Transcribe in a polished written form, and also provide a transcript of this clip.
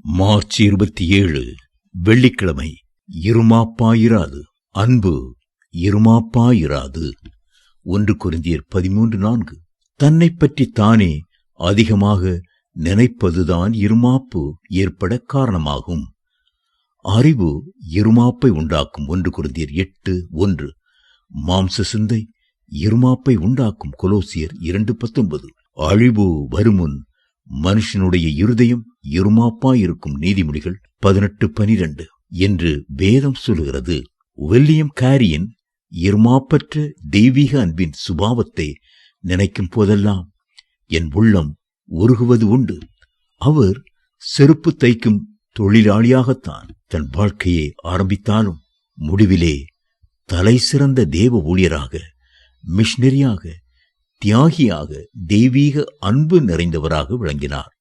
March 27 வெள்ளிக்கிழமை. இருமாப்பாயிராது, அன்பு இருமாப்பாயிராது. 1 கொரிந்தியர் 13:4. தன்னை பற்றி தானே அதிகமாக நினைப்பதுதான் இருமாப்பு ஏற்பட காரணமாகும். அறிவு இருமாப்பை உண்டாக்கும். 1 கொரிந்தியர் 8:1. மாம்ச சிந்தை இருமாப்பை உண்டாக்கும். கொலோசியர் 2:19. அழிவு வருமுன் மனுஷனுடைய இருதயம் இருமாப்பாயிருக்கும். நீதிமொழிகள் 18:12 என்று வேதம் சொல்லுகிறது. வில்லியம் கேரியின் இருமாப்பற்ற தெய்வீக அன்பின் சுபாவத்தை நினைக்கும் போதெல்லாம் என் உள்ளம் உருகுவது உண்டு. அவர் செருப்பு தைக்கும் தொழிலாளியாகத்தான் தன் வாழ்க்கையை ஆரம்பித்தாலும் முடிவிலே தலை சிறந்த தேவ ஊழியராக, மிஷனரியாக, தியாகியாக, தெய்வீக அன்பு நிறைந்தவராக விளங்கினார்.